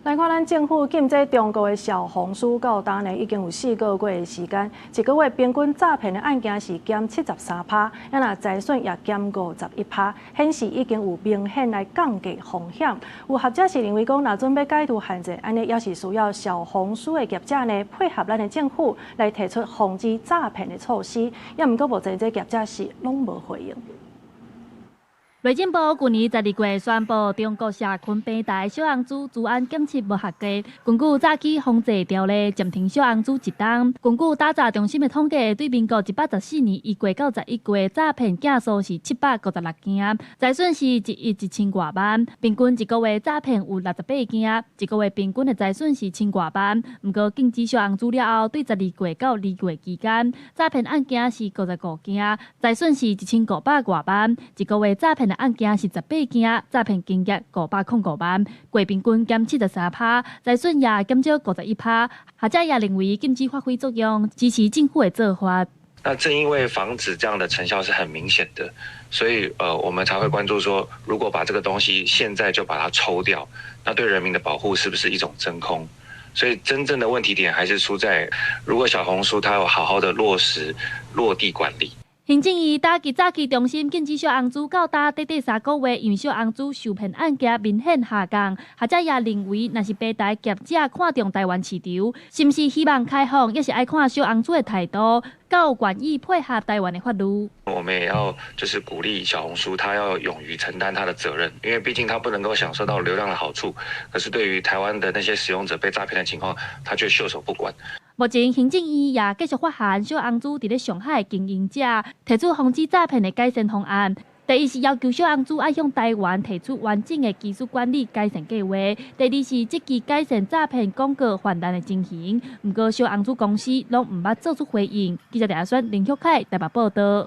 来看咱政府禁止中国的小红书到今年已经有4个月的时间，一个月平均诈骗的案件是减73%，那财损也减51%，显示已经有明显来降低风险。有学者是认为讲，若准备解除限制，安尼也是需要小红书的业者呢配合咱的政府来提出防止诈骗的措施，也毋过目前这业者是拢无回应。 内政部去年12月宣布，中国社群平台小红书治安检测无合格，根据早期防治条例暂停小红书一档。根据打诈中心的统计，对民国114年1月到11月诈骗件数是756件，财损是1亿1000多万，平均一个月诈骗有68件，一个月平均的财损是1000多万。不过禁止小红书了后，对12月到2月期间，诈骗案件是55件，财损是1500多万，一个月诈骗 案件是18件，诈骗金额505万，月平均减73%，财损也减少51%。学者也认为禁止发挥作用，支持政府的做法。那正因为防止这样的成效是很明显的，所以我们才会关注说，如果把这个东西现在就把它抽掉，那对人民的保护是不是一种真空？所以真正的问题点还是出在，如果小红书它有好好的落实落地管理。 行政院打击早期中心禁止小红书到短3个月，因为小红书受骗案件明显下降。学者也认为，若是平台业者看重台湾市场，是毋是希望开放，也是爱看小红书的态度，够愿意配合台湾的法律。我们也要就是鼓励小红书，它要勇于承担它的责任，因为毕竟它不能够享受到流量的好处，可是对于台湾的那些使用者被诈骗的情况，它却袖手不管。 目前，行政院也继续发函小红书伫咧上海的经营者，提出防止诈骗的改善方案。第一是要求小红书要向台湾提出完整的技术管理改善计划；第二是积极改善诈骗广告泛滥的情形。不过，小红书公司拢毋捌做出回应。记者陈亚轩、林旭凯台北报道。